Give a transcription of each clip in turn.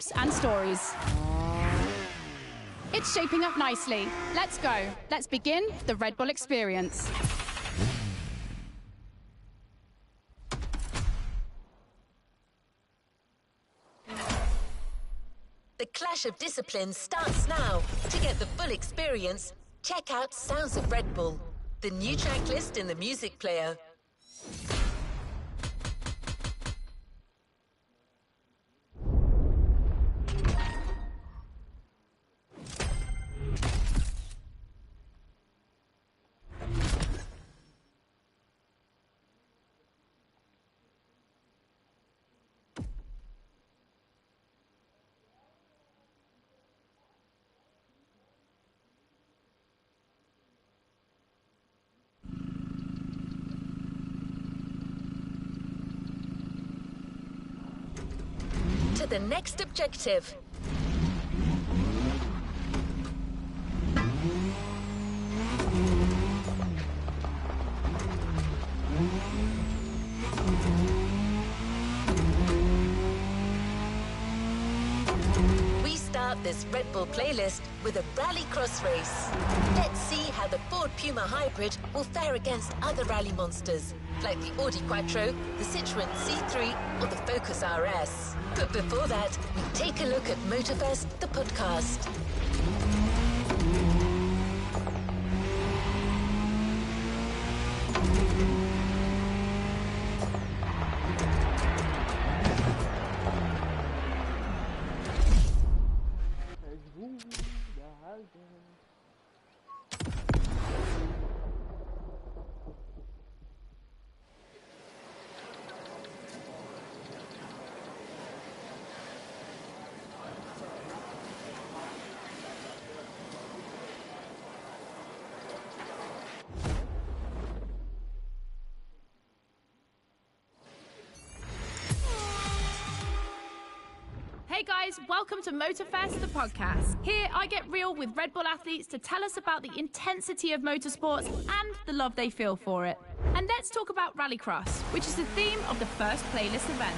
tips and stories. It's shaping up nicely. Let's go. Let's begin the Red Bull experience. The clash of disciplines starts now. To get the full experience, check out Sounds of Red Bull, the new track list in the music player. To the next objective. We start this Red Bull playlist with a rallycross race. Let's see how the Ford Puma Hybrid will fare against other rally monsters, like the Audi Quattro, the Citroën C3, or the Focus RS. But before that, we take a look at Motorfest, the podcast. Hey guys, welcome to Motorfest, the podcast. Here I get real with Red Bull athletes to tell us about the intensity of motorsports and the love they feel for it. And let's talk about Rallycross, which is the theme of the first playlist event.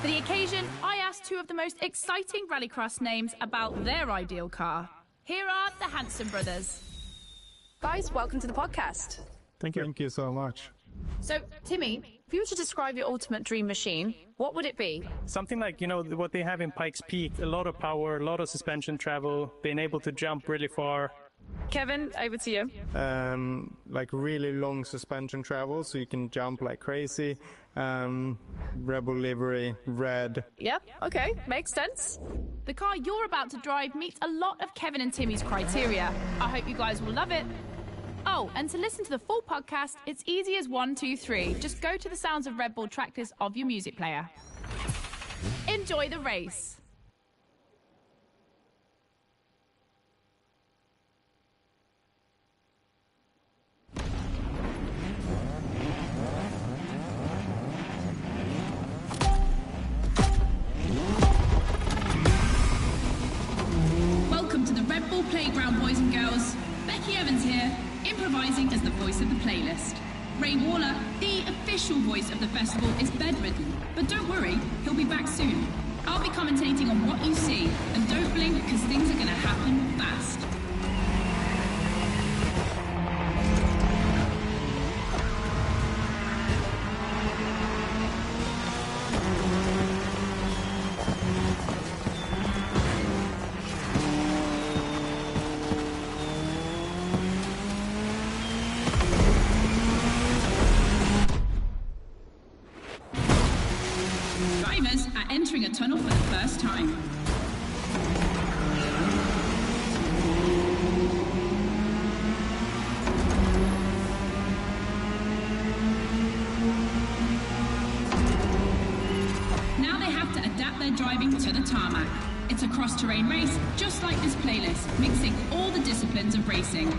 For the occasion, I asked two of the most exciting Rallycross names about their ideal car. Here are the Hanson brothers. Guys, welcome to the podcast. Thank you. Thank you so much. So, Timmy, if you were to describe your ultimate dream machine, what would it be? Something like, what they have in Pikes Peak, a lot of power, a lot of suspension travel, being able to jump really far. Kevin, over to you. Like really long suspension travel, so you can jump like crazy. Rebel livery, red. Yep, okay, makes sense. The car you're about to drive meets a lot of Kevin and Timmy's criteria. I hope you guys will love it. Oh, and to listen to the full podcast, it's easy as 1, 2, 3. Just go to the Sounds of Red Bull tracklist of your music player. Enjoy the race. Welcome to the Red Bull Playground, boys and girls. Becky Evans here, improvising as the voice of the playlist. Ray Waller, the official voice of the festival, is bedridden, but don't worry, he'll be back soon. I'll be commentating on what you see, and don't blink because things are going to happen fast. Drivers are entering a tunnel for the first time. Now they have to adapt their driving to the tarmac. It's a cross-terrain race, just like this playlist, mixing all the disciplines of racing.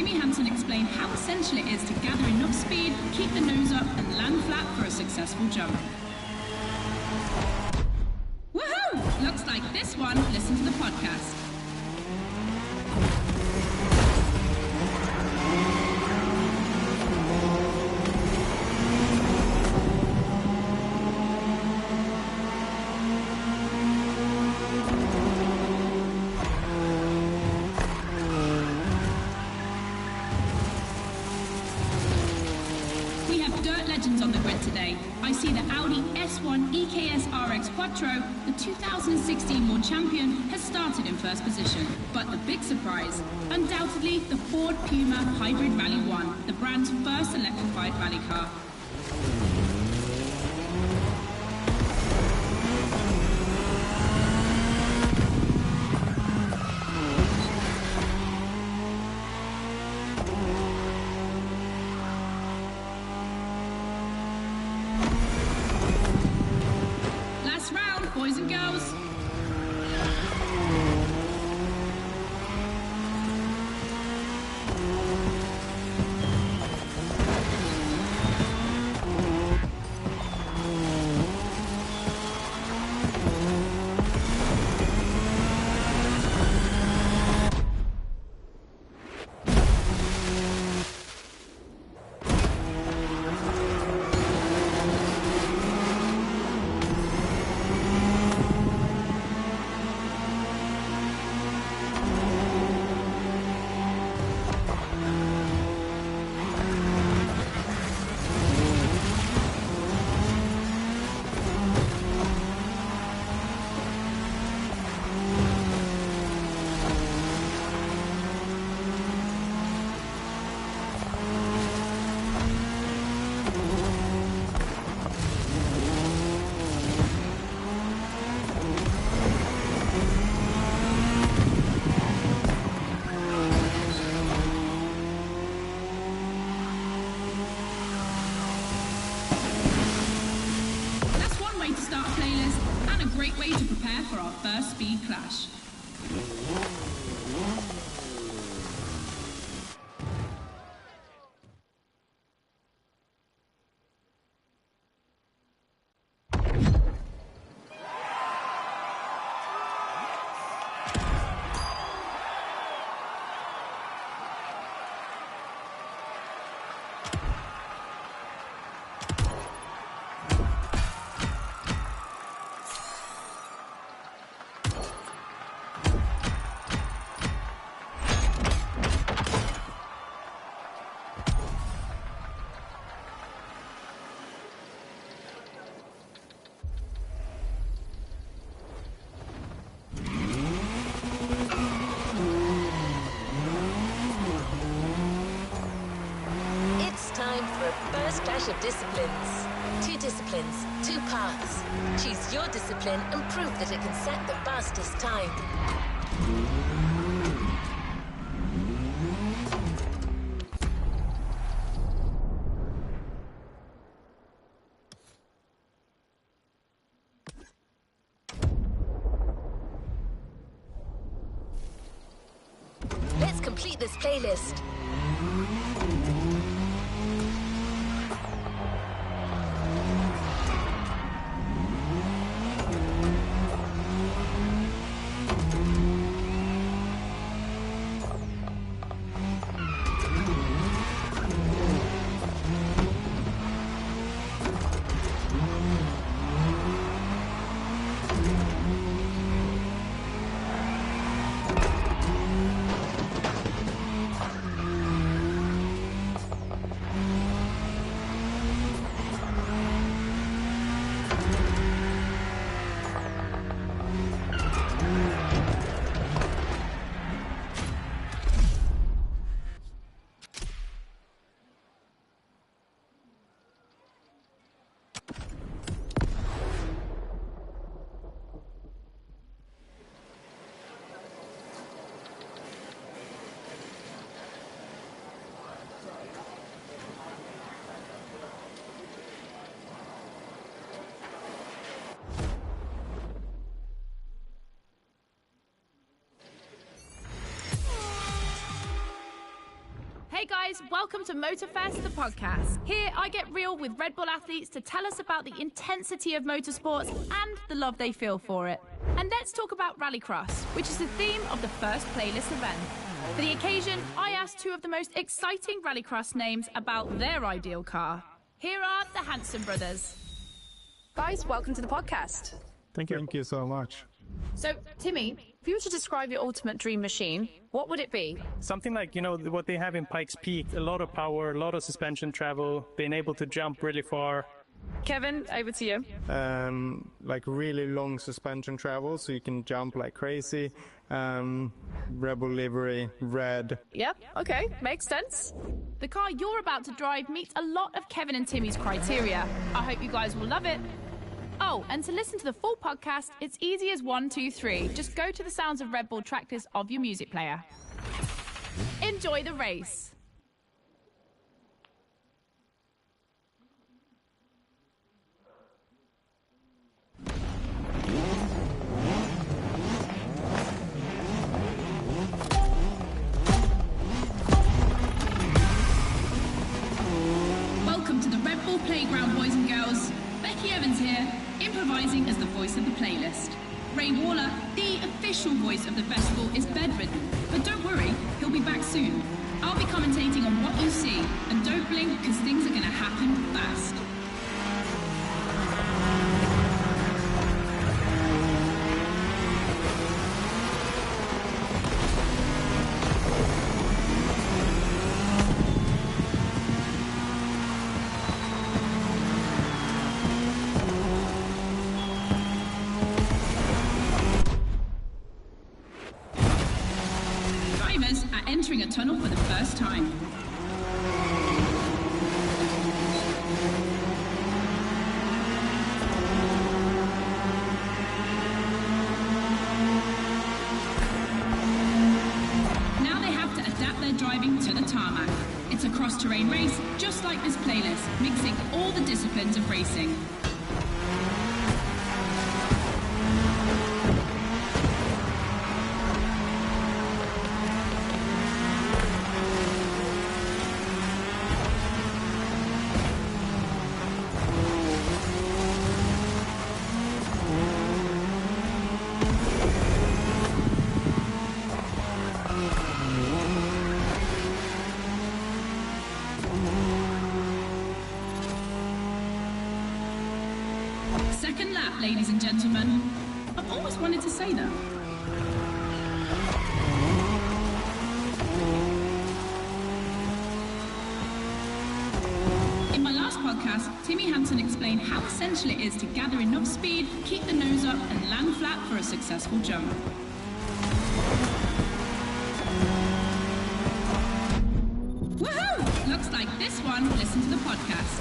Timmy Hansen explained how essential it is to gather enough speed, keep the nose up and land flat for a successful jump. Woohoo! Looks like this one, listen to the podcast. On the grid today, I see the Audi S1 EKS RX Quattro, the 2016 World Champion, has started in first position. But the big surprise, undoubtedly the Ford Puma Hybrid Rally 1, the brand's first electrified rally car. Boys and girls. Great way to prepare for our first speed clash. First clash of disciplines. 2 disciplines, 2 paths. Choose your discipline and prove that it can set the fastest time. Let's complete this playlist. Hey guys, welcome to MotorFest, the podcast. Here I get real with Red Bull athletes to tell us about the intensity of motorsports and the love they feel for it. And let's talk about Rallycross, which is the theme of the first playlist event. For the occasion, I asked two of the most exciting Rallycross names about their ideal car. Here are the Hanson brothers. Guys, welcome to the podcast. Thank you so much. So, Timmy, if you were to describe your ultimate dream machine, what would it be? Something like, what they have in Pikes Peak, a lot of power, a lot of suspension travel, being able to jump really far. Kevin, over to you. Like really long suspension travel, so you can jump like crazy. Rebel livery, red. Yep, okay, makes sense. The car you're about to drive meets a lot of Kevin and Timmy's criteria. I hope you guys will love it. Oh, and to listen to the full podcast, it's easy as 1, 2, 3. Just go to the Sounds of Red Bull track list of your music player. Enjoy the race. Welcome to the Red Bull Playground, boys and girls. Becky Evans here, improvising as the voice of the playlist. Ray Waller, the official voice of the festival, is bedridden, but don't worry, he'll be back soon. I'll be commentating on what you see, and don't blink because things are going to happen fast. Drivers are entering a tunnel for the first time. Now they have to adapt their driving to the tarmac. It's a cross-terrain race, just like this playlist, mixing all the disciplines of racing. Second lap, ladies and gentlemen. I've always wanted to say that. In my last podcast, Timmy Hanson explained how essential it is to gather enough speed, keep the nose up, and land flat for a successful jump. Woohoo! Looks like this one. Listen to the podcast.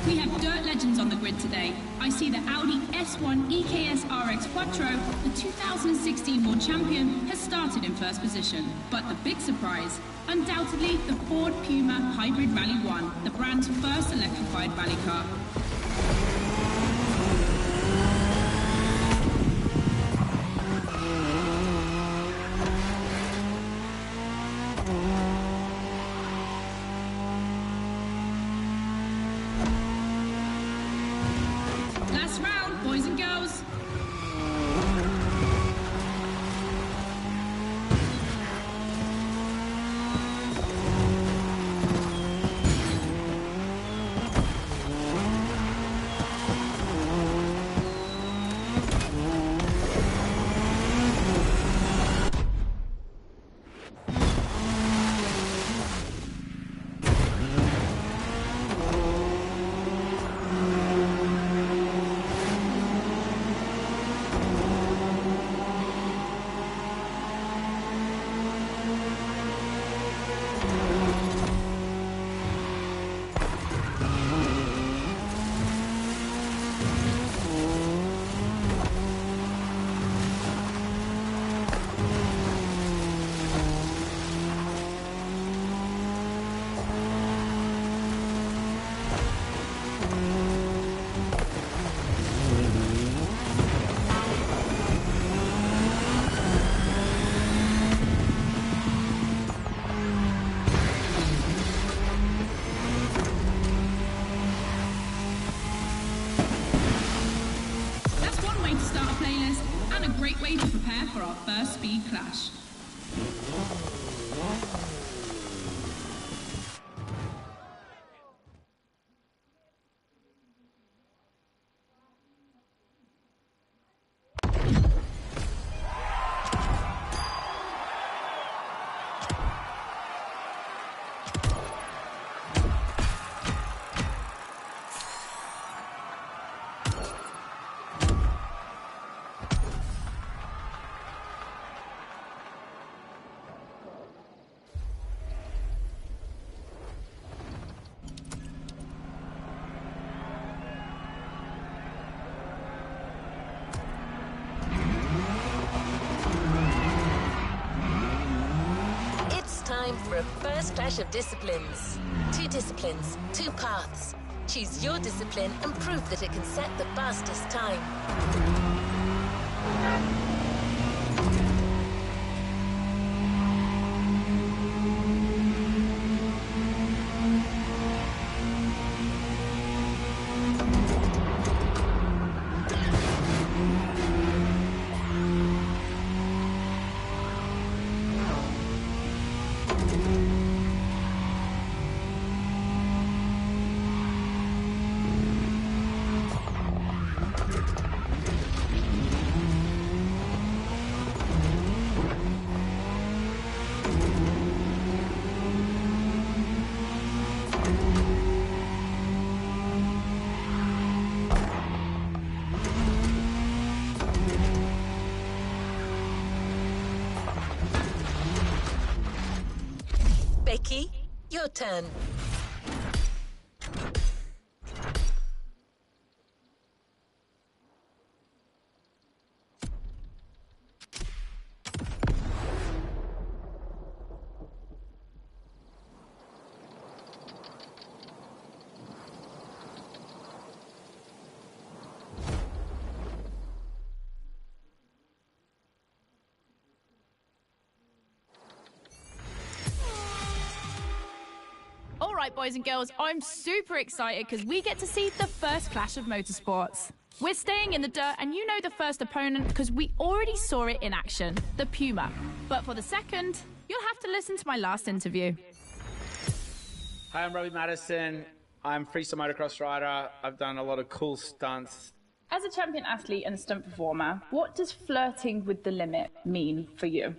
We have dirt legends on the grid today. I see the Audi S1 EKS RX Quattro, the 2016 world champion, has started in first position. But the big surprise, undoubtedly the Ford Puma Hybrid Rally 1, the brand's first electrified rally car. Last round, boys and girls. and a great way to prepare for our first speed clash. Time for a first clash of disciplines. 2 disciplines, 2 paths. Choose your discipline and prove that it can set the fastest time. Becky, your turn. All right, boys and girls, I'm super excited because we get to see the first clash of motorsports. We're staying in the dirt, and you know the first opponent because we already saw it in action, the Puma. But for the second, you'll have to listen to my last interview. Hi, I'm Robbie Madison. I'm freestyle motocross rider. I've done a lot of cool stunts. As a champion athlete and stunt performer, what does flirting with the limit mean for you?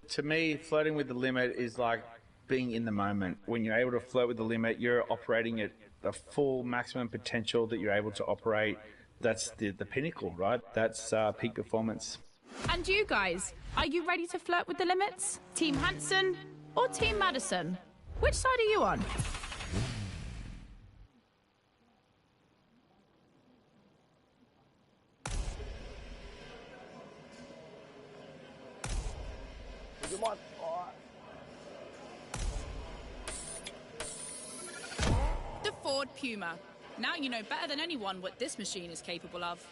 To me, flirting with the limit is like being in the moment. When you're able to flirt with the limit, you're operating at the full maximum potential that you're able to operate. That's the pinnacle, right? That's peak performance. And you guys, are you ready to flirt with the limits? Team Hansen or Team Madison? Which side are you on? The Ford Puma. Now you know better than anyone what this machine is capable of.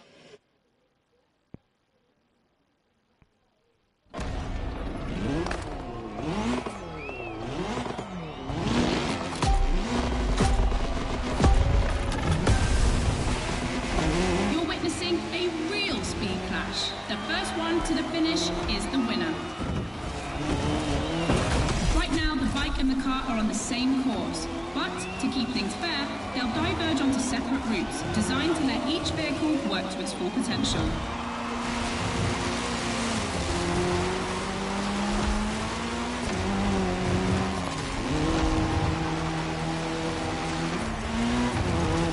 You're witnessing a real speed clash. The first one to the finish is the winner. Right now, the bike and the car are on the same course, but to keep things fair, they'll diverge onto separate routes, designed to let each vehicle work to its full potential.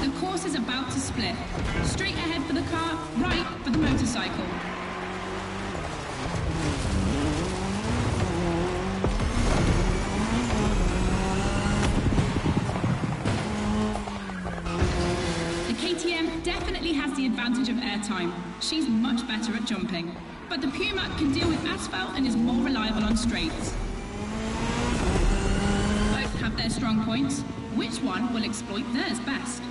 The course is about to split. Straight ahead for the car, right for the motorcycle. KTM definitely has the advantage of airtime. She's much better at jumping. But the Puma can deal with asphalt and is more reliable on straights. Both have their strong points. Which one will exploit theirs best?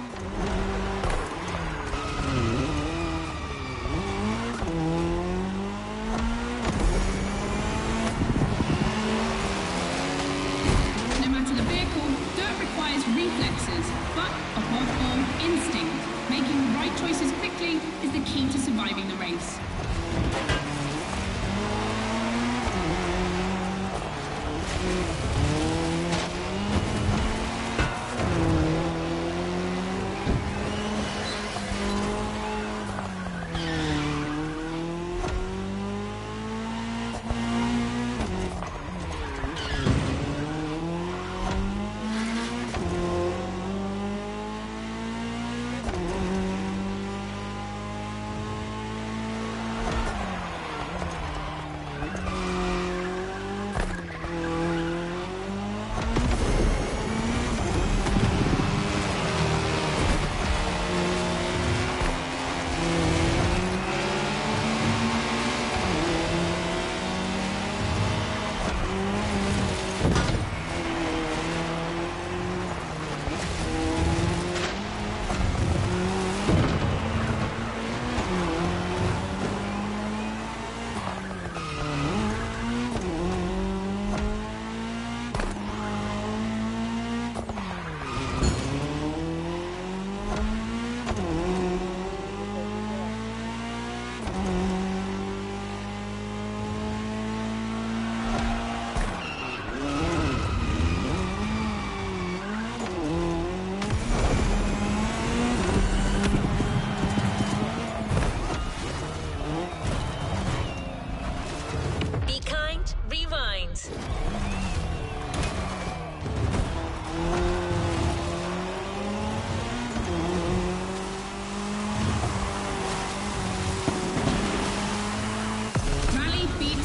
No matter the vehicle, dirt requires reflexes, but above all, instinct. Making the right choices quickly is the the key to surviving the race.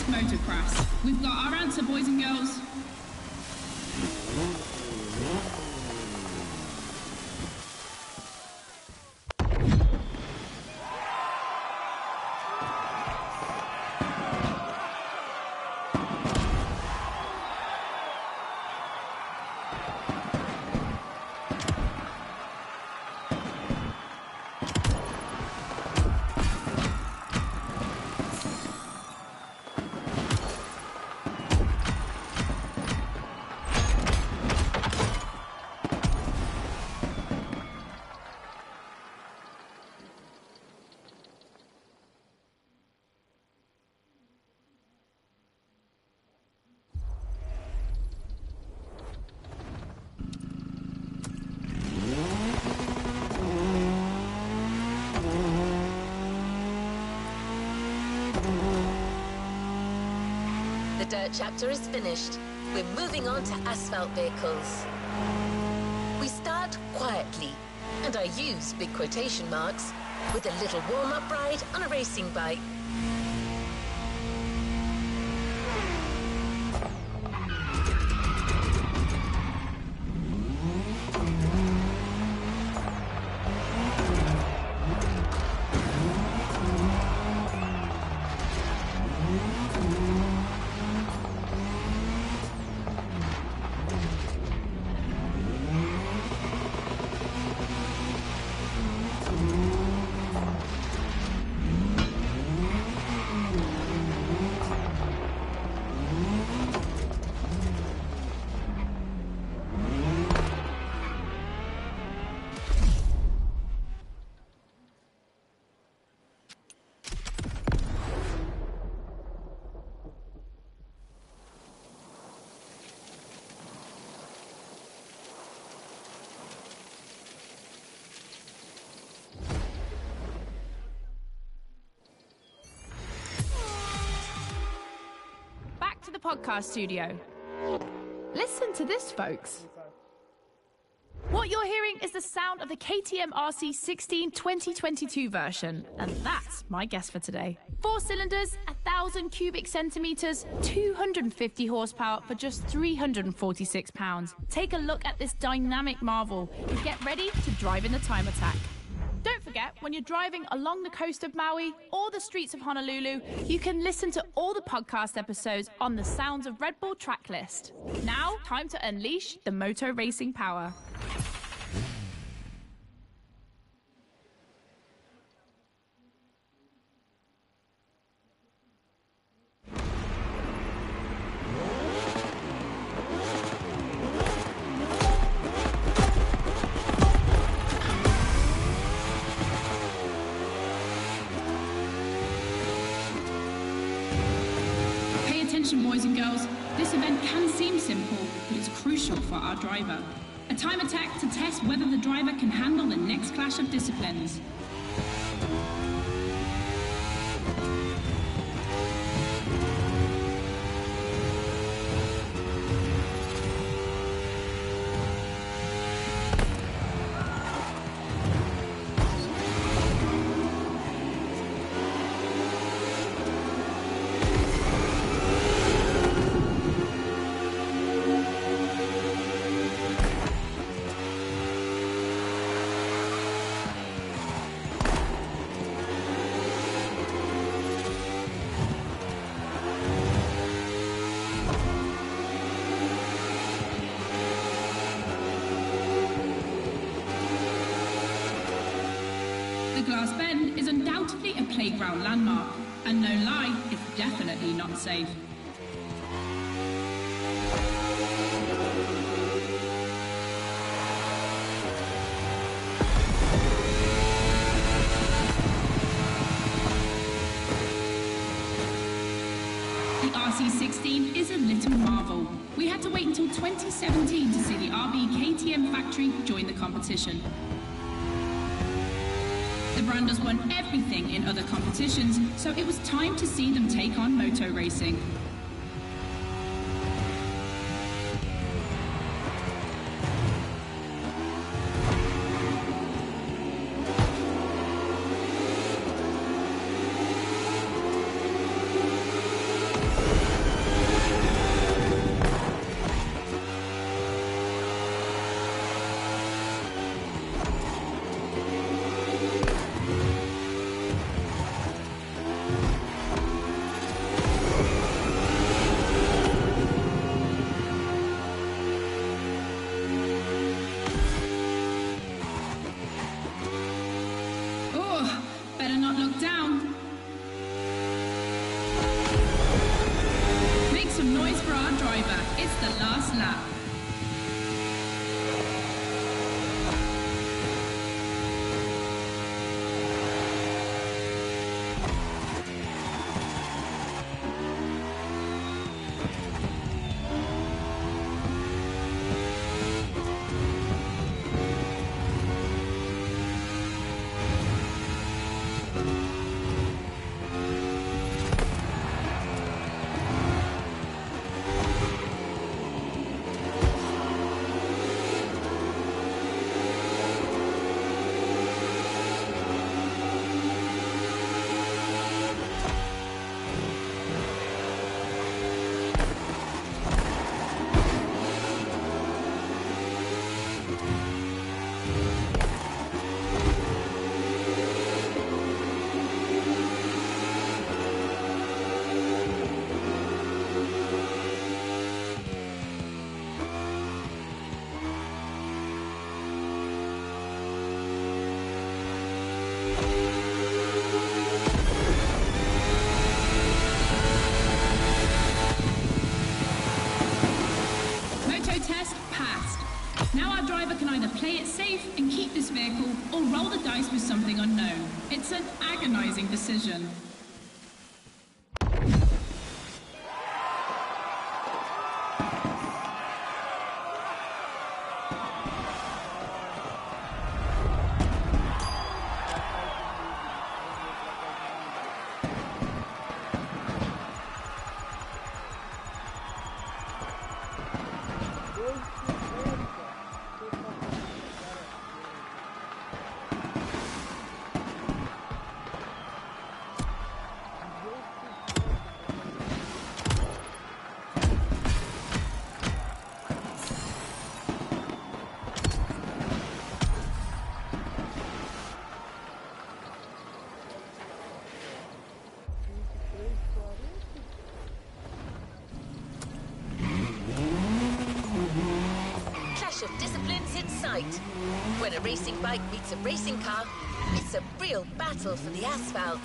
Motocross. We've got our answer, boys and girls. The dirt chapter is finished. We're moving on to asphalt vehicles. We start quietly, and I use big quotation marks, with a little warm-up ride on a racing bike. To the podcast studio. Listen to this, folks. What you're hearing is the sound of the KTM RC 16 2022 version, and that's my guess for today. 4 cylinders, 1,000 cubic centimeters, 250 horsepower for just 346 pounds. Take a look at this dynamic marvel and get ready to drive in the time attack. Don't forget, when you're driving along the coast of Maui or the streets of Honolulu, you can listen to all the podcast episodes on the Sounds of Red Bull track list. Now, time to unleash the moto racing power. Attention boys and girls, this event can seem simple, but it's crucial for our driver. A time attack to test whether the driver can handle the next clash of disciplines. The Glass Bend is undoubtedly a playground landmark, and no lie, it's definitely not safe. The RC16 is a little marvel. We had to wait until 2017 to see the RB KTM factory join the competition. The brand has won everything in other competitions, so it was time to see them take on moto racing. Better not look down. Make some noise for our driver. It's the last lap. Test passed. Now our driver can either play it safe and keep this vehicle or roll the dice with something unknown. It's an agonizing decision. Of disciplines in sight. When a racing bike meets a racing car, it's a real battle for the asphalt.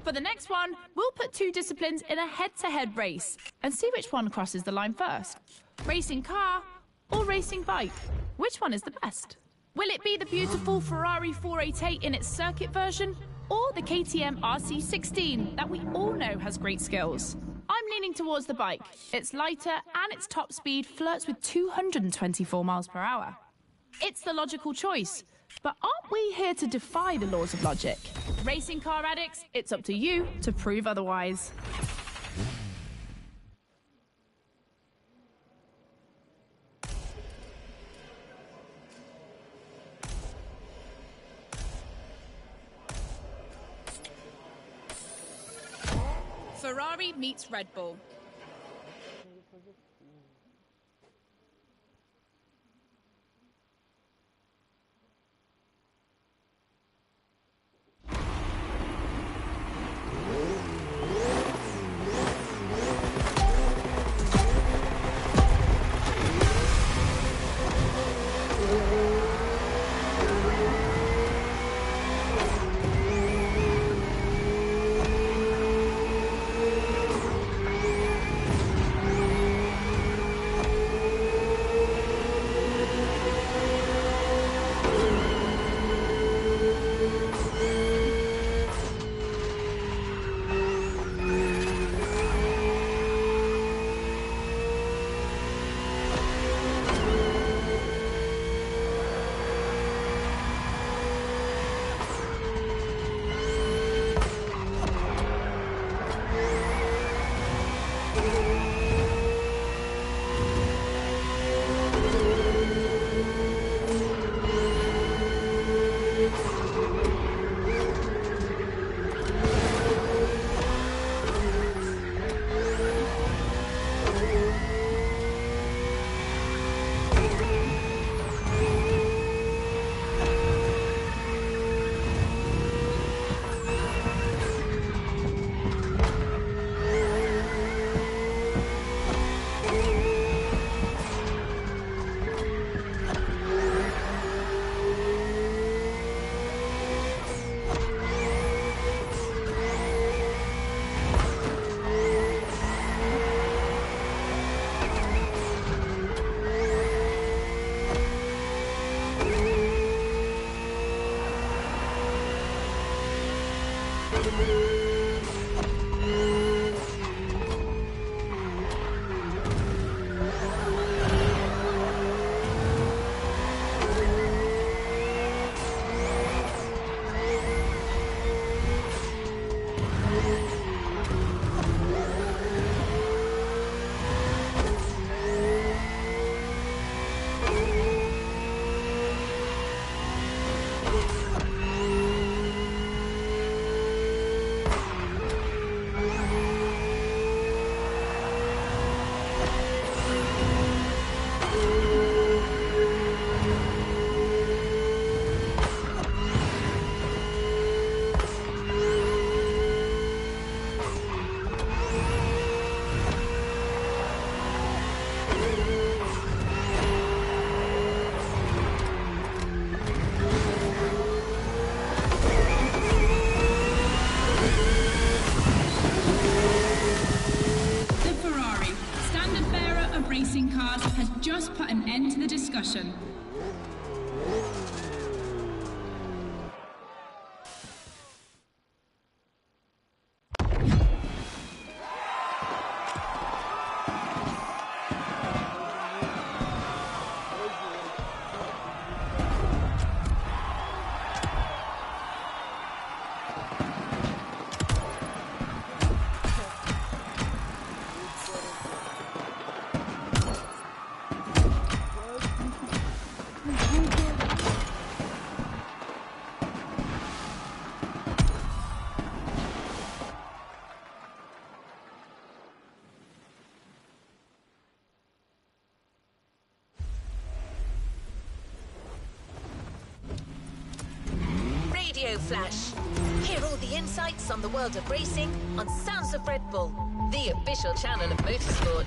For the next one, we'll put two disciplines in a head-to-head race and see which one crosses the line first. Racing car or racing bike? Which one is the best? Will it be the beautiful Ferrari 488 in its circuit version, or the KTM RC16 that we all know has great skills? I'm leaning towards the bike. It's lighter and its top speed flirts with 224 miles per hour. It's the logical choice, but aren't we here to defy the laws of logic? Racing car addicts, it's up to you to prove otherwise. Ferrari meets Red Bull. Has just put an end to the discussion. Radio Flash. Hear all the insights on the world of racing on Sounds of Red Bull, the official channel of motorsport.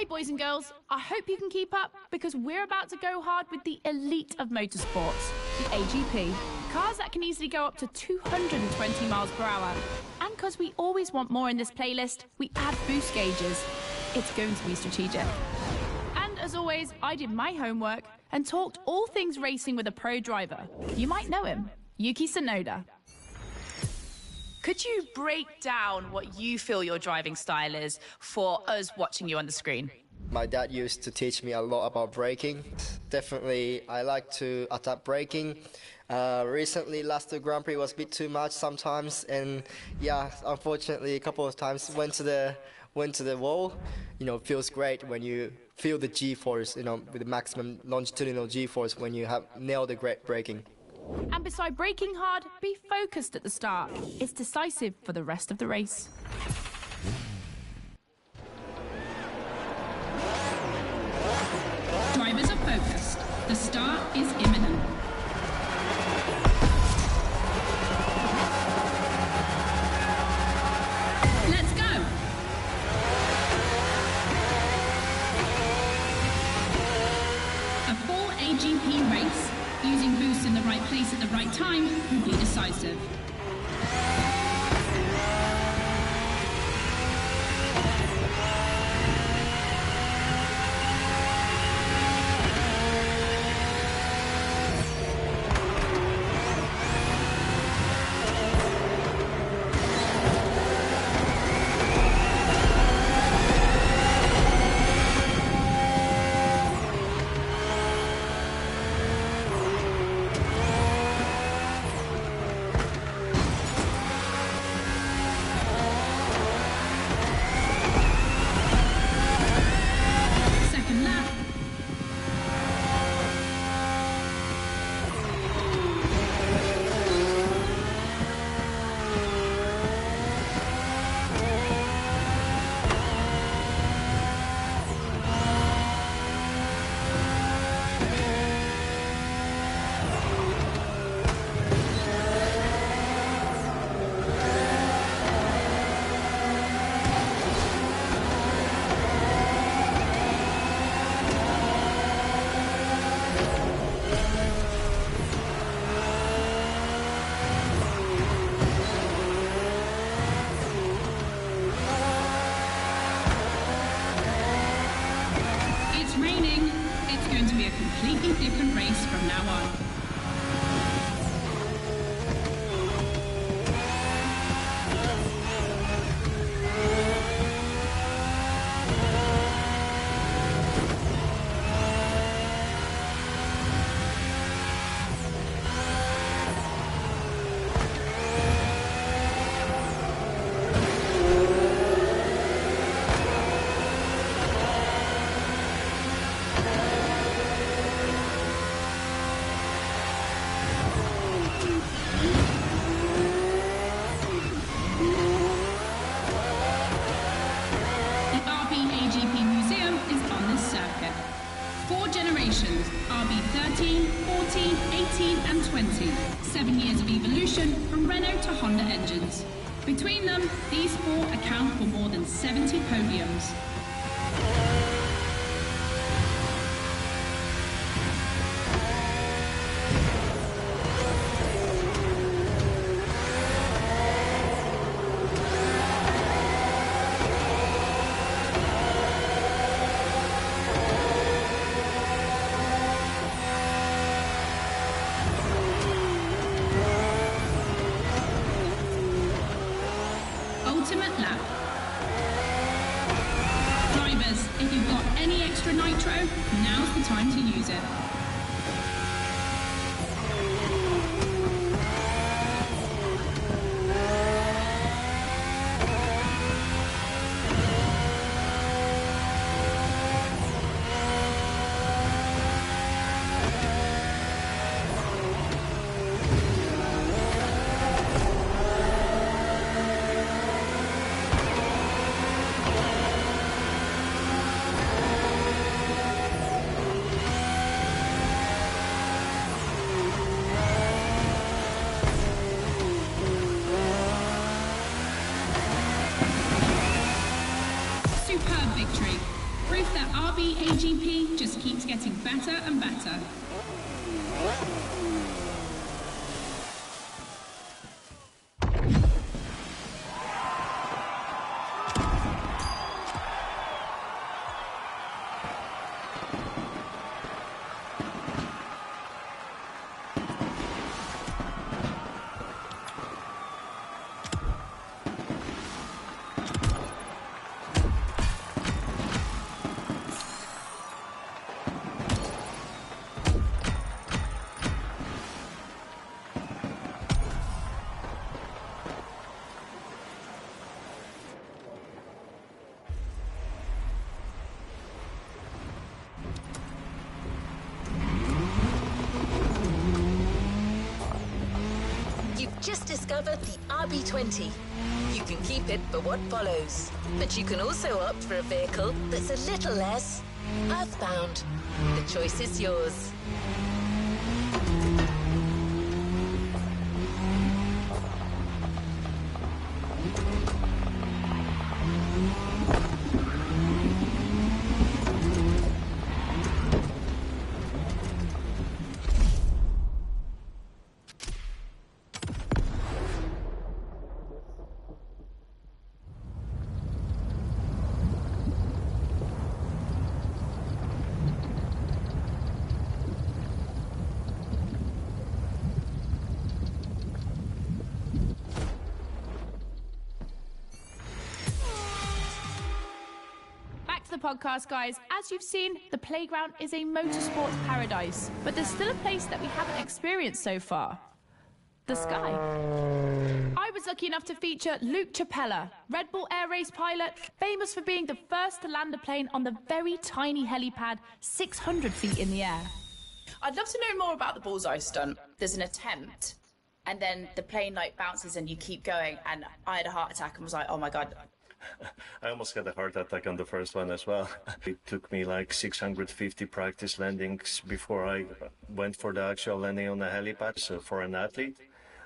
Hey boys and girls, I hope you can keep up because we're about to go hard with the elite of motorsports, the AGP. Cars that can easily go up to 220 miles per hour. And because we always want more in this playlist, we add boost gauges. It's going to be strategic. And as always, I did my homework and talked all things racing with a pro driver. You might know him, Yuki Tsunoda. Could you break down what you feel your driving style is for us watching you on the screen? My dad used to teach me a lot about braking. Definitely, I like to adapt braking. Recently, last Grand Prix was a bit too much sometimes, and yeah, unfortunately, a couple of times went to the wall. You know, feels great when you feel the G-force, you know, with the maximum longitudinal G-force when you have nailed the great braking. And beside braking hard, be focused at the start. It's decisive for the rest of the race. Drivers are focused. The start is imminent. Let's go! A full AGP race, using boosts in the right place at the right time, will be decisive. Completely different race from now on. RB13, 14, 18 and 20. 7 years of evolution from Renault to Honda engines. Between them, these four account for more than 70 podiums. Ultimate lap. Drivers, if you've got any extra nitro, now's the time to use it. AGP just keeps getting better and better. Just discovered the RB20. You can keep it for what follows, but you can also opt for a vehicle that's a little less earthbound. The choice is yours. Podcast, guys. As you've seen, the playground is a motorsports paradise, but there's still a place that we haven't experienced so far: the sky. I was lucky enough to feature Luke Chapella, Red Bull Air Race pilot, famous for being the first to land a plane on the very tiny helipad 600 feet in the air. I'd love to know more about the bullseye stunt. There's an attempt, and then the plane like bounces and you keep going, and I had a heart attack and was like, oh my God. I almost had a heart attack on the first one as well. It took me like 650 practice landings before I went for the actual landing on the helipad. So for an athlete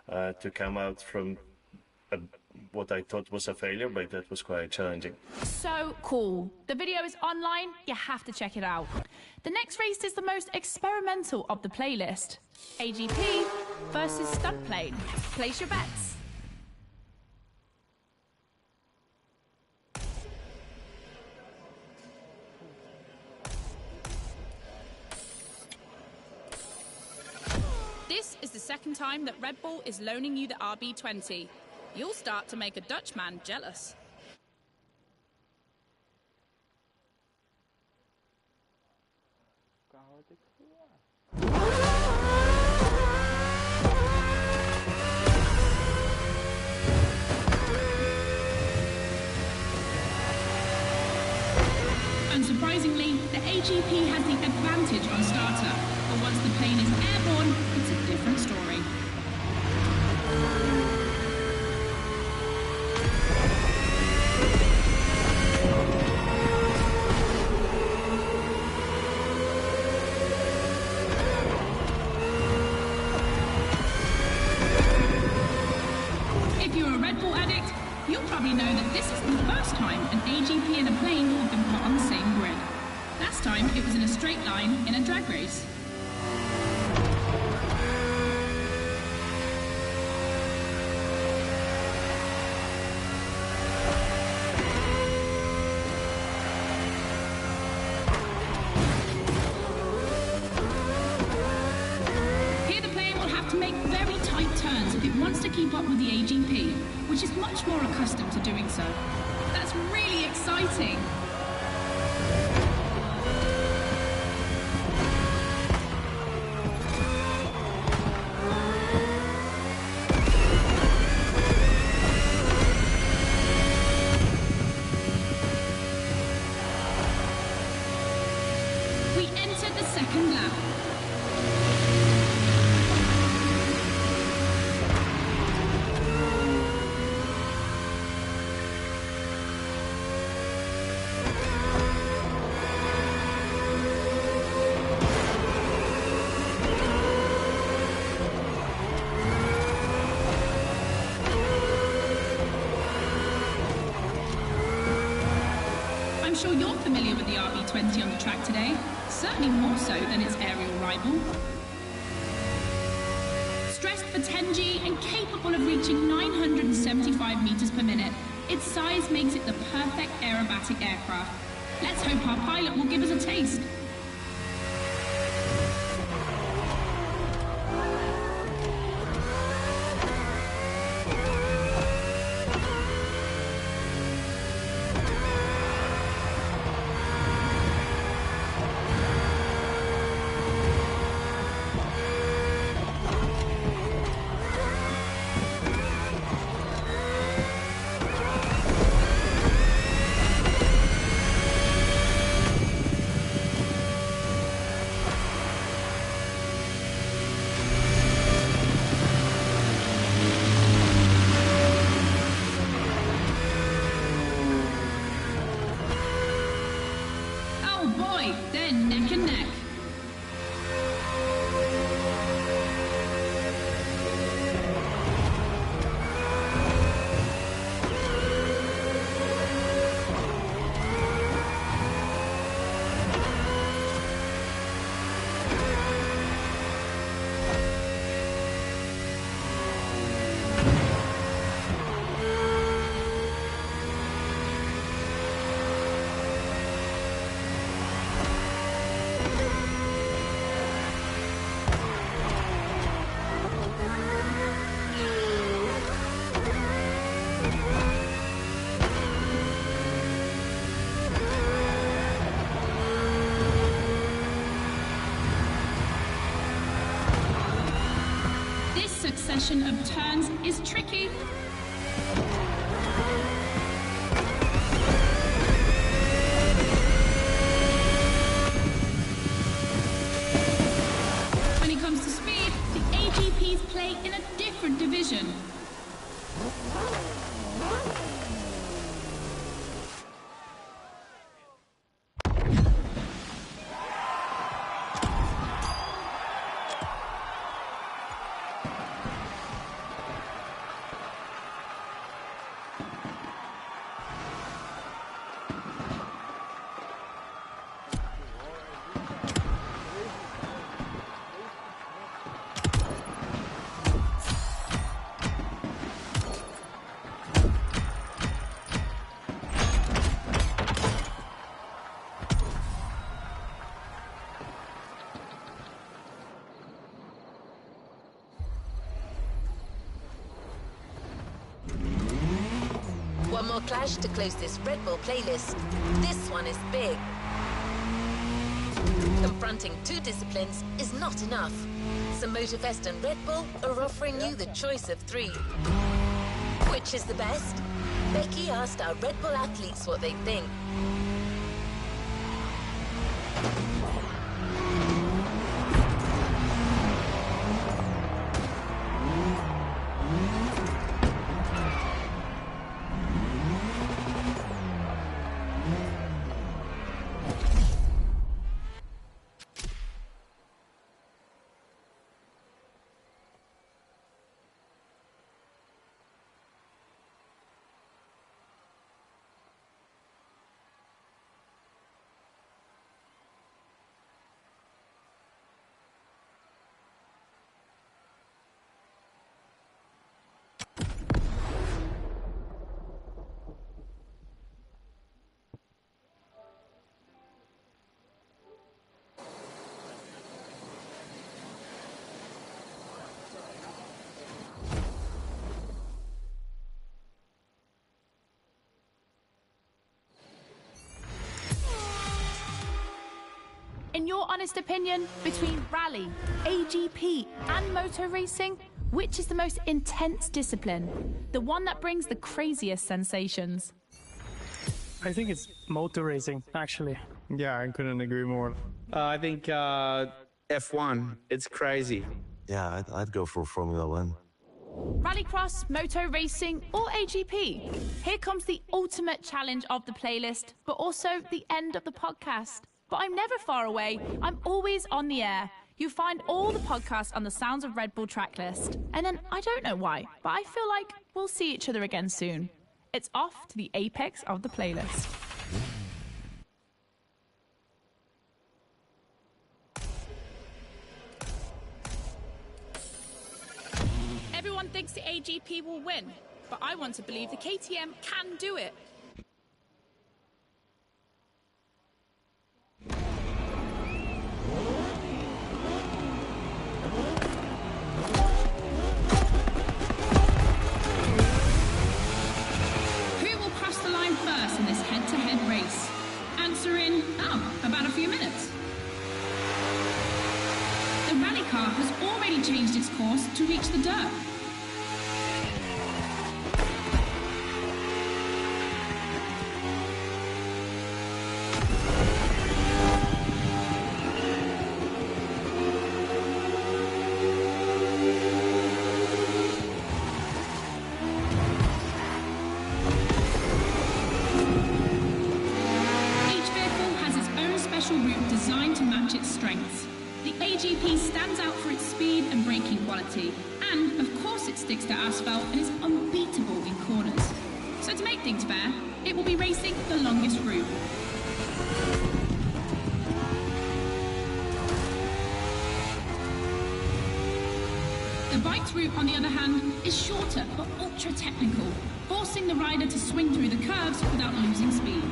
to come out from what I thought was a failure, but that was quite challenging. So cool. The video is online. You have to check it out. The next race is the most experimental of the playlist: AGP versus stunt plane. Place your bets. This is the second time that Red Bull is loaning you the RB20. You'll start to make a Dutchman jealous. Unsurprisingly, the AGP has the advantage on starter, but once the plane is airborne, it's a different story. If you're a Red Bull addict, you'll probably know that this is the first time an AGP and a plane have been put on the same grid. Last time it was in a straight line in a drag race. Here the plane will have to make very tight turns if it wants to keep up with the AGP, which is much more accustomed to doing so. That's really exciting. We enter the second lap. sure you're familiar with the RB20 on the track today, certainly more so than its aerial rival. Stressed for 10G and capable of reaching 975 meters per minute, its size makes it the perfect aerobatic aircraft. Let's hope our pilot will give us a taste. They're neck and neck. Succession of turns is tricky. When it comes to speed, the AGPs play in a different division. One more clash to close this Red Bull playlist. This one is big. Confronting two disciplines is not enough. So Motorfest and Red Bull are offering you the choice of three. Which is the best? Becky asked our Red Bull athletes what they think. In your honest opinion, between rally, AGP and motor racing, which is the most intense discipline? The one that brings the craziest sensations? I think it's motor racing, actually. Yeah, I couldn't agree more. I think F1. It's crazy. Yeah, I'd go for Formula One. Rallycross, moto racing, or AGP? Here comes the ultimate challenge of the playlist, but also the end of the podcast. But I'm never far away. I'm always on the air. You find all the podcasts on the Sounds of Red Bull tracklist. And then, I don't know why, but I feel like we'll see each other again soon. It's off to the apex of the playlist. Everyone thinks the AGP will win, but I want to believe the KTM can do it. Who will cross the line first in this head-to-head race? Answer in, about a few minutes. The rally car has already changed its course to reach the dirt. Route designed to match its strengths. The AGP stands out for its speed and braking quality, and of course it sticks to asphalt and is unbeatable in corners. So to make things fair, it will be racing the longest route. The bike's route, on the other hand, is shorter but ultra technical, forcing the rider to swing through the curves without losing speed.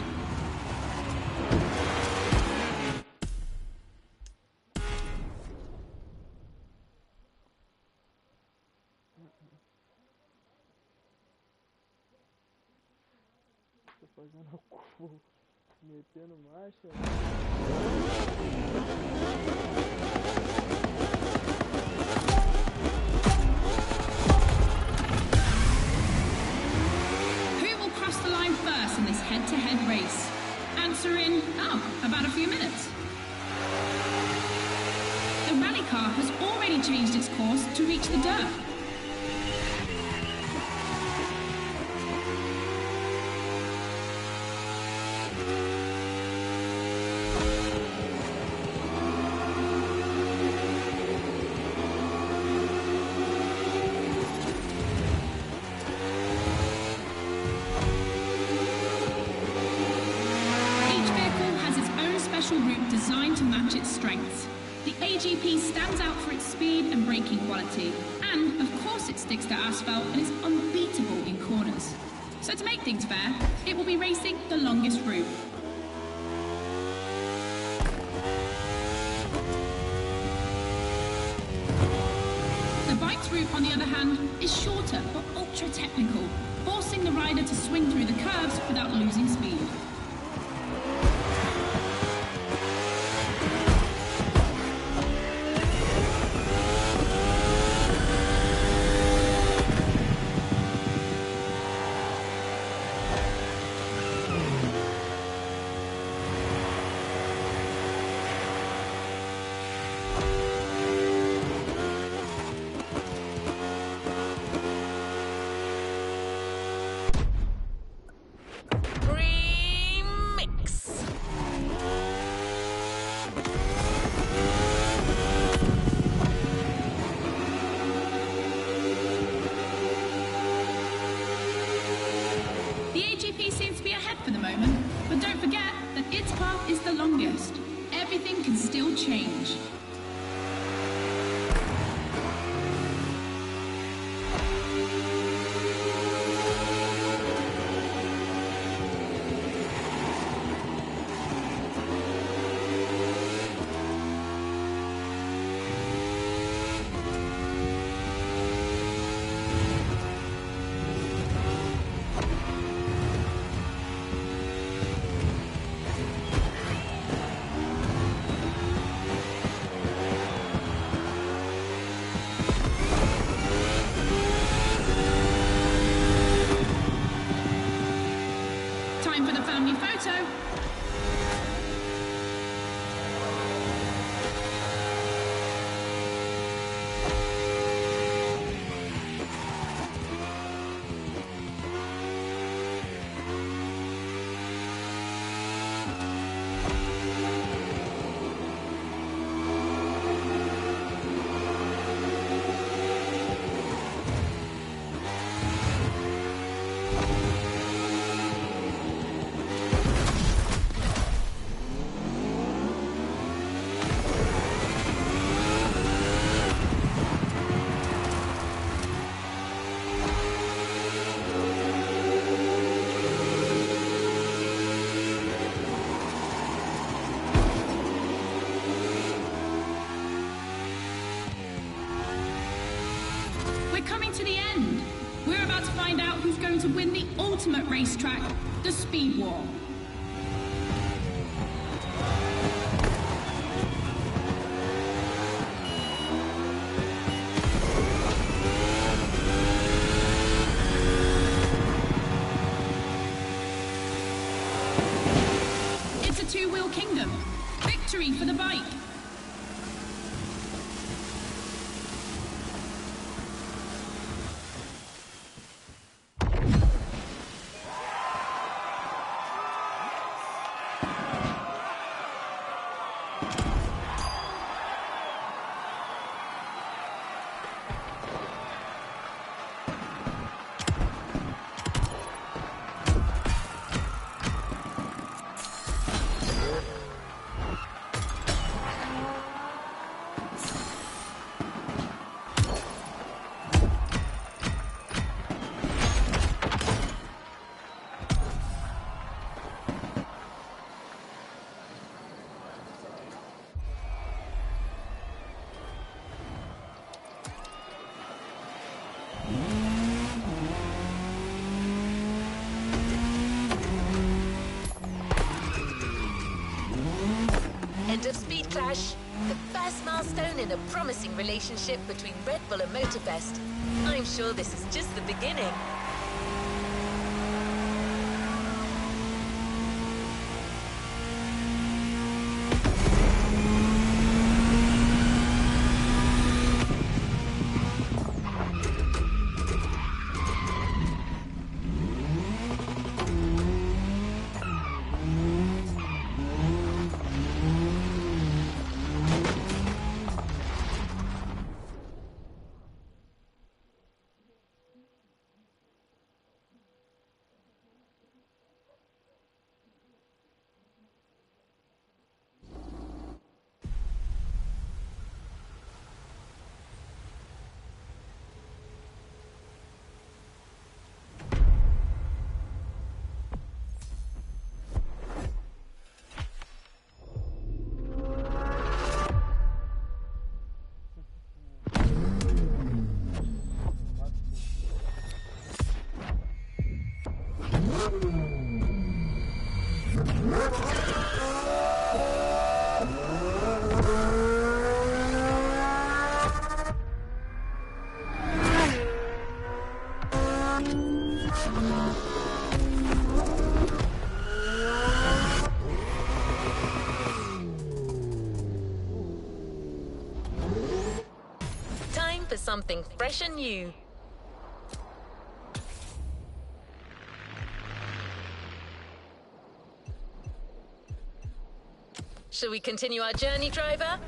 Fazendo curva, metendo marcha. Who will cross the line first in this head-to-head race? Answer in, about a few minutes. The rally car has already changed its course to reach the dirt. Route designed to match its strengths. The AGP stands out for its speed and braking quality, and of course it sticks to asphalt and is unbeatable in corners. So to make things fair, it will be racing the longest route. The bike's route, on the other hand, is shorter but ultra technical, forcing the rider to swing through the curves without losing speed. Seems to be ahead for the moment, but don't forget that its path is the longest. Everything can still change. we're coming to the end. We're about to find out who's going to win the ultimate racetrack, the Speed War. It's a two-wheel kingdom. Victory for the bike. End of Speed Clash, the first milestone in a promising relationship between Red Bull and Motorfest. I'm sure this is just the beginning. Time for something fresh and new. Shall we continue our journey, driver?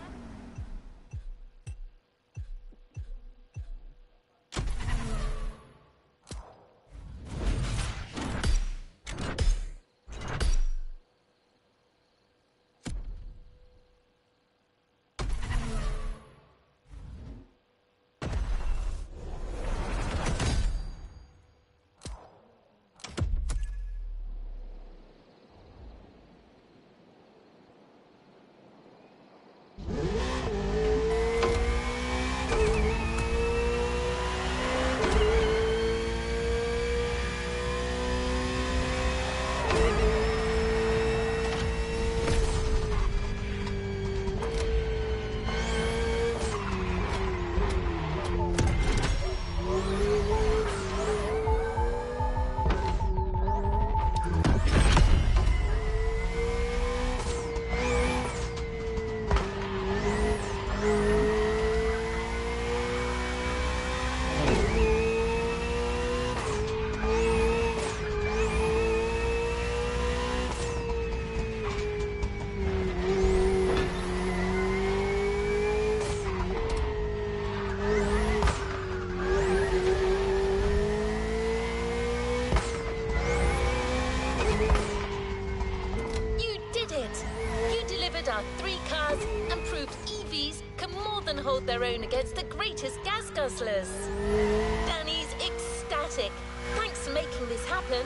Our 3 cars and proved EVs can more than hold their own against the greatest gas guzzlers. Danny's ecstatic. Thanks for making this happen.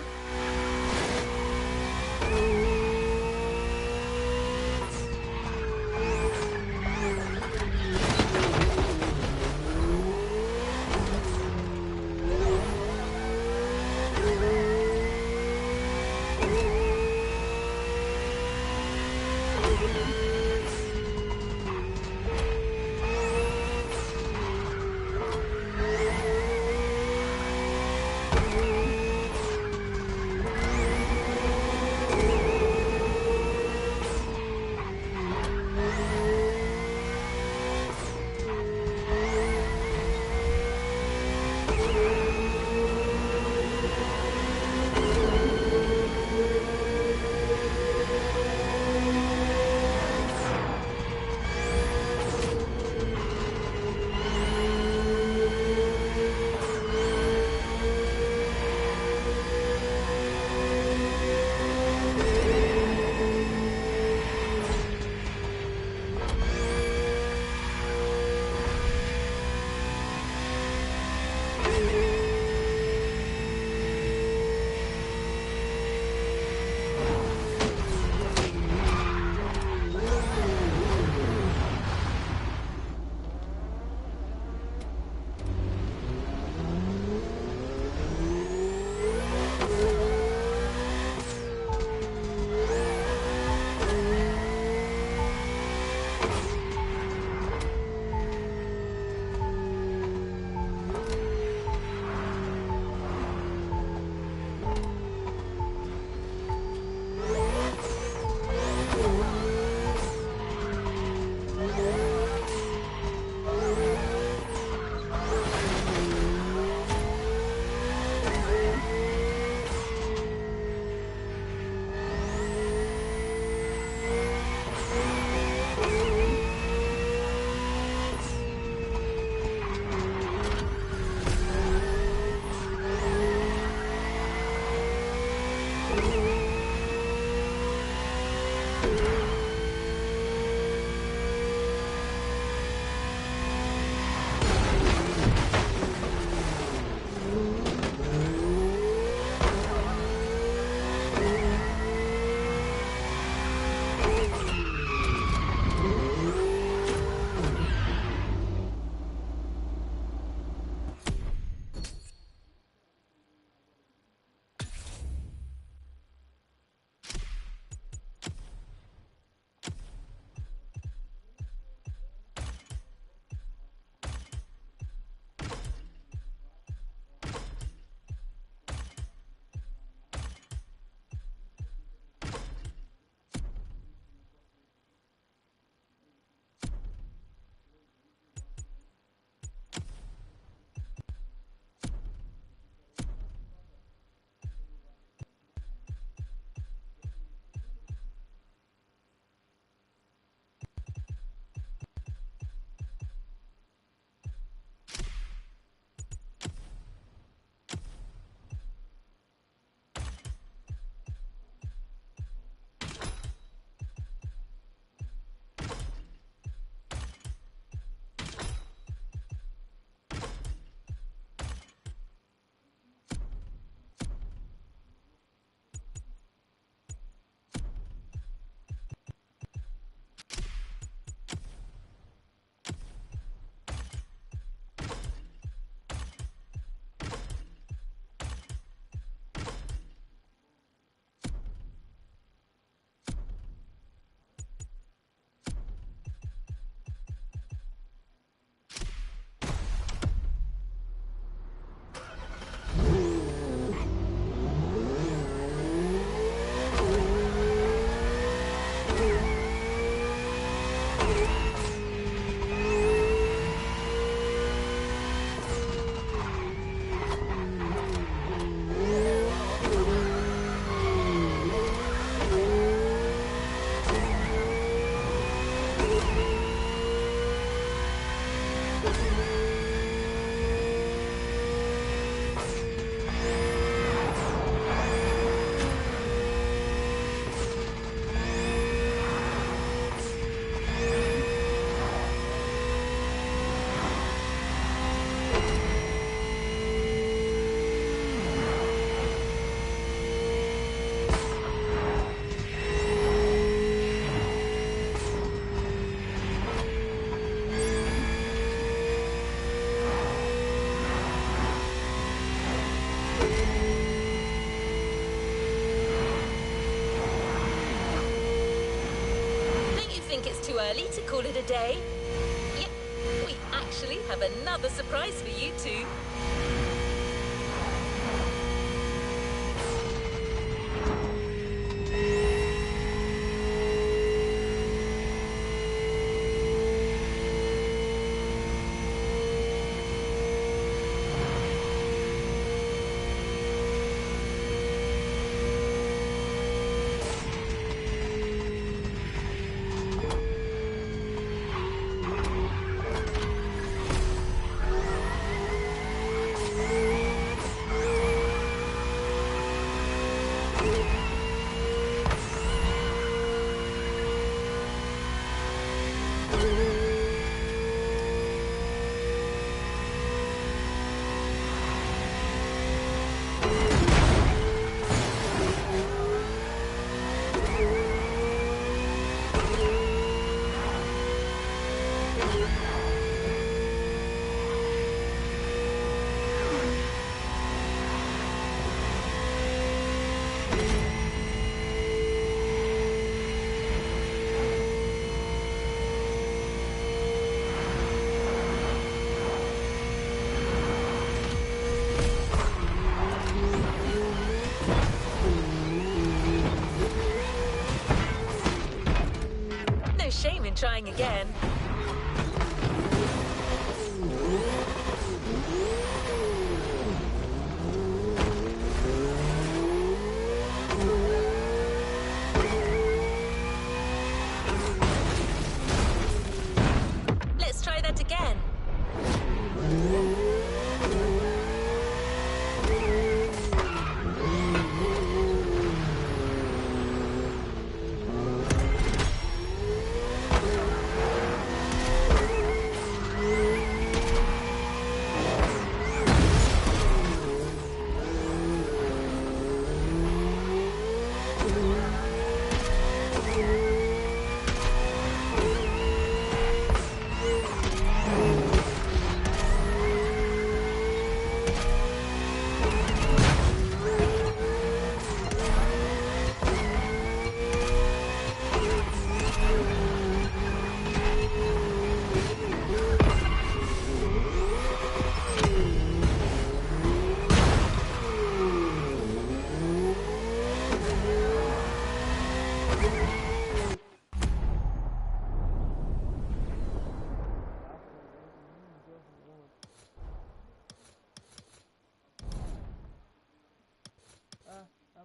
too early to call it a day? Yep, we actually have another surprise for you two. No shame in trying again. Let's try that again.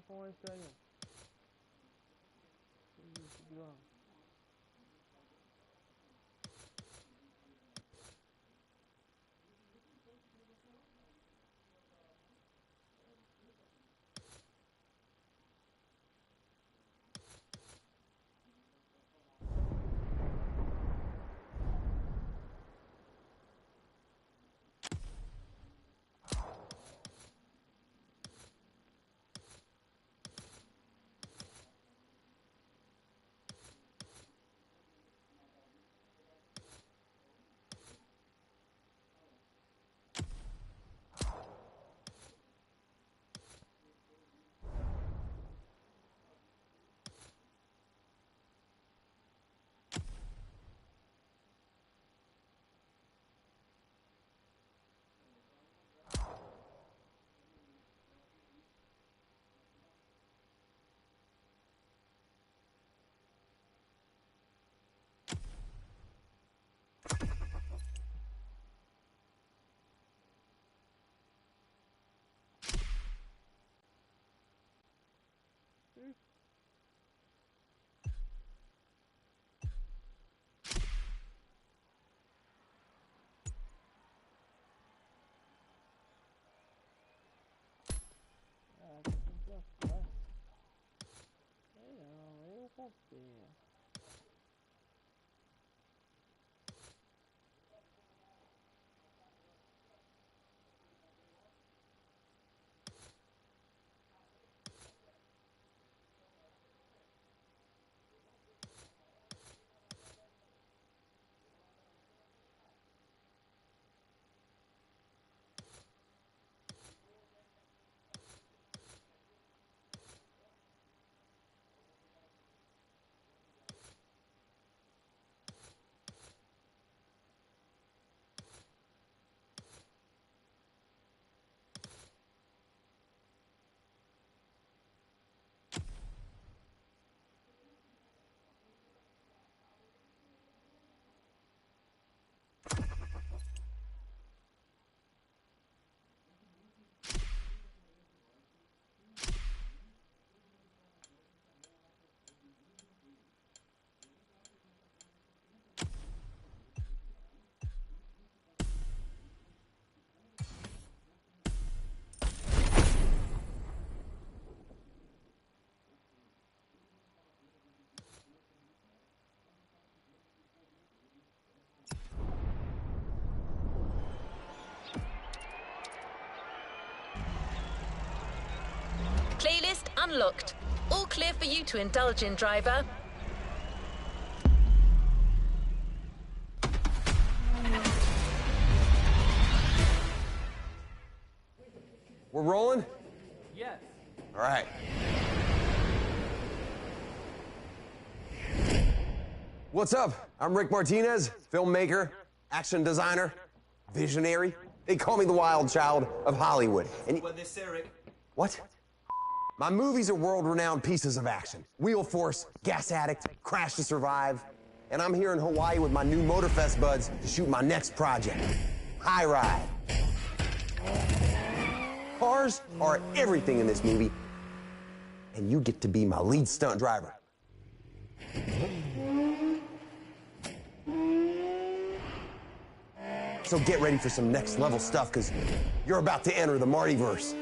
Põe isso aí. Isso, João. Confia. playlist unlocked. All clear for you to indulge in, driver. We're rolling? Yes. All right. What's up? I'm Rick Martinez, filmmaker, action designer, visionary. They call me the wild child of Hollywood. And What they say, Rick? what? My movies are world-renowned pieces of action. Wheel Force, Gas Addict, Crash to Survive. And I'm here in Hawaii with my new Motorfest buds to shoot my next project, High Ride. Cars are everything in this movie, and you get to be my lead stunt driver. So get ready for some next level stuff, because you're about to enter the Martyverse.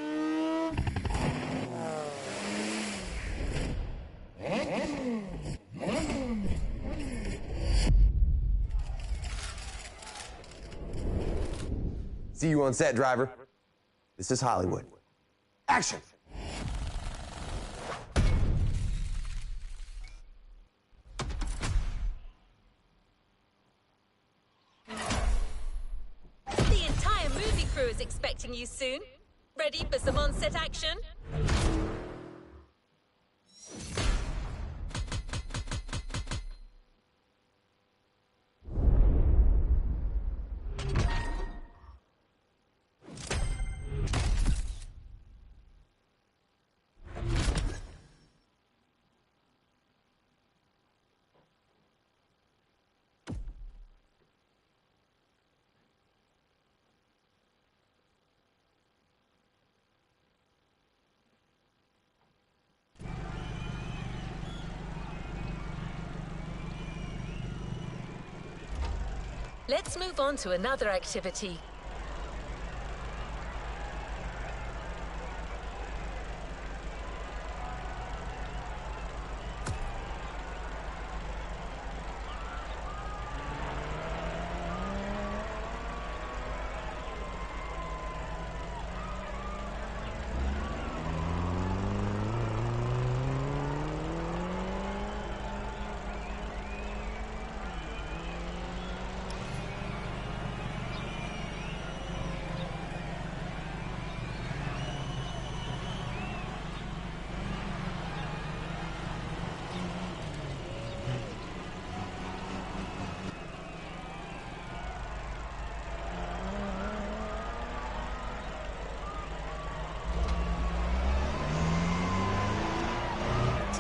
See you on set, driver. This is Hollywood. Action! The entire movie crew is expecting you soon. Ready for some on-set action? Let's move on to another activity.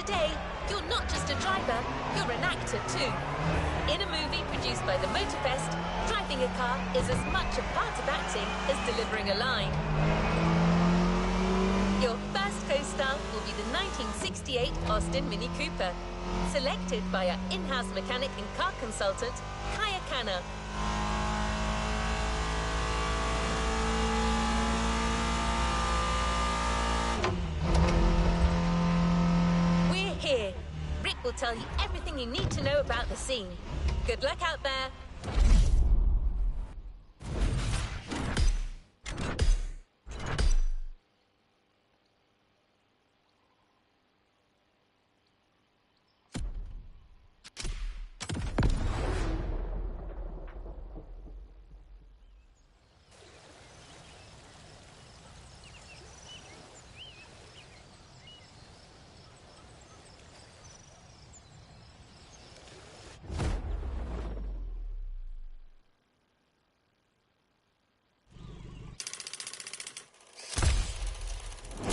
Today, you're not just a driver, you're an actor too. In a movie produced by the Motorfest, driving a car is as much a part of acting as delivering a line. Your first co-star will be the 1968 Austin Mini Cooper, selected by our in-house mechanic and car consultant, Kaya Khanna. We're here. Rick will tell you everything you need to know about the scene. Good luck out there.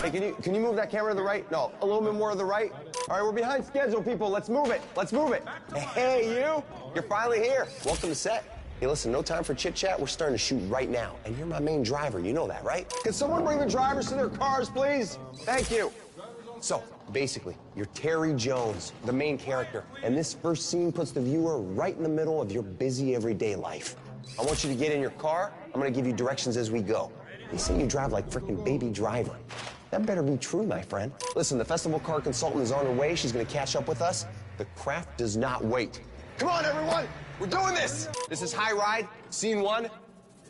Hey, can you move that camera to the right? No, a little bit more to the right. All right, we're behind schedule, people. Let's move it. Let's move it. Hey, you. You're finally here. Welcome to set. Hey, listen, no time for chit-chat. We're starting to shoot right now. And you're my main driver. You know that, right? Can someone bring the drivers to their cars, please? Thank you. So, basically, you're Terry Jones, the main character. And this first scene puts the viewer right in the middle of your busy everyday life. I want you to get in your car. I'm going to give you directions as we go. They say you drive like frickin' Baby Driver. That better be true, my friend. Listen, the festival car consultant is on her way. She's gonna catch up with us. The craft does not wait. Come on, everyone! We're doing this! This is High Ride, scene 1,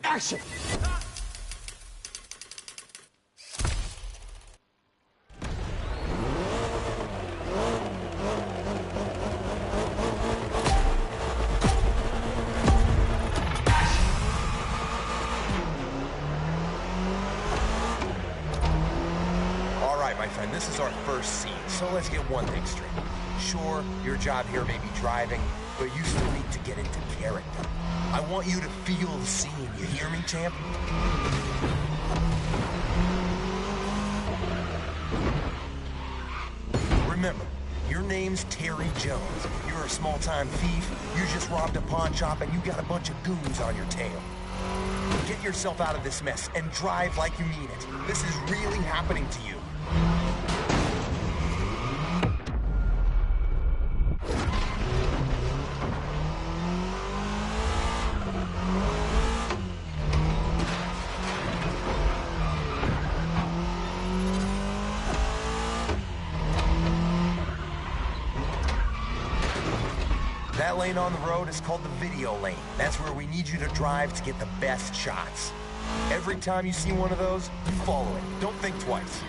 action! this is our first scene, so let's get one thing straight. Sure, your job here may be driving, but you still need to get into character. I want you to feel the scene, you hear me, champ? Remember, your name's Terry Jones. You're a small-time thief, you just robbed a pawn shop, and you got a bunch of goons on your tail. Get yourself out of this mess and drive like you mean it. This is really happening to you. That lane on the road is called the video lane. That's where we need you to drive to get the best shots. Every time you see one of those, you follow it. Don't think twice.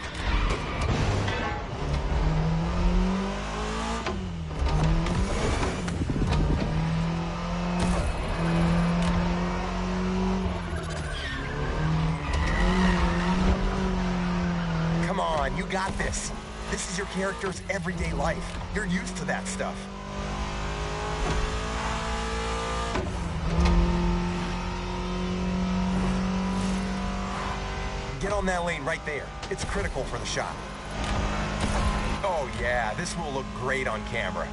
Come on, you got this. This is your character's everyday life. You're used to that stuff. Get on that lane right there. It's critical for the shot. Oh yeah, this will look great on camera.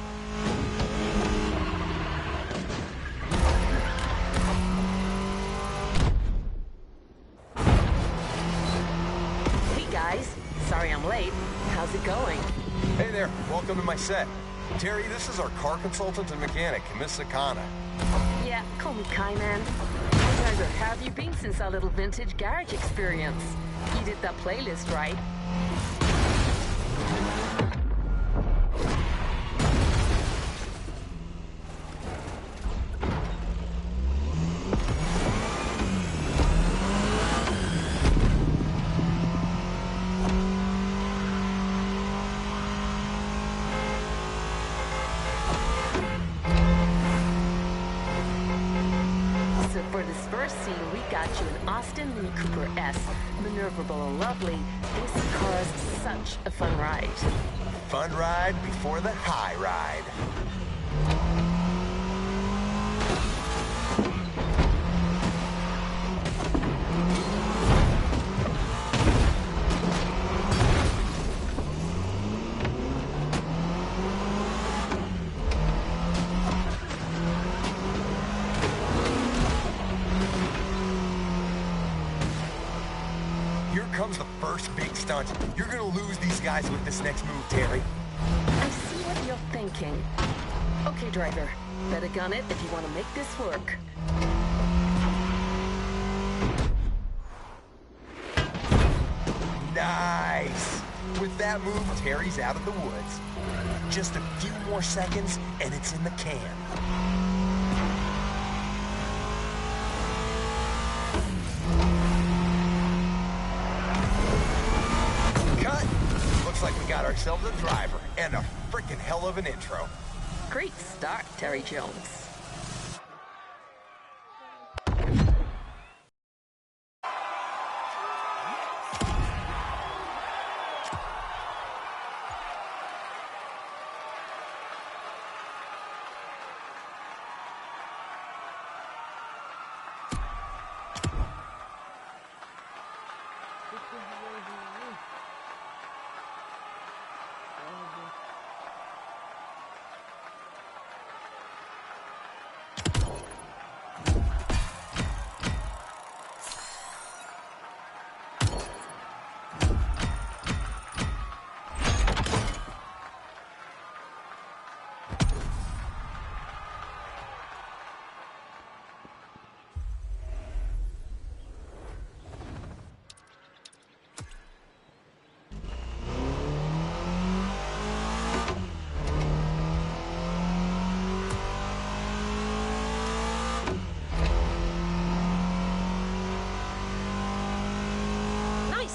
Hey guys, sorry I'm late. How's it going? Hey there, welcome to my set. Terry, this is our car consultant and mechanic, Miss Sakana. Yeah, call me Kai Man. Driver, how have you been since our little vintage garage experience? You did that playlist, right? Mini Cooper S, maneuverable and lovely. This car's such a fun ride. Fun ride before the high ride. Comes the first big stunt. You're gonna lose these guys with this next move, Terry. I see what you're thinking. Okay, driver, better gun it if you want to make this work. Nice! With that move, Terry's out of the woods. Just a few more seconds, and it's in the can. Like we got ourselves a driver and a freaking hell of an intro. Great start, Terry Jones.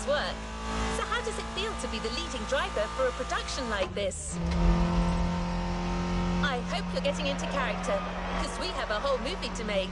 Work. So how does it feel to be the leading driver for a production like this? I hope you're getting into character, because we have a whole movie to make.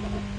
Bye.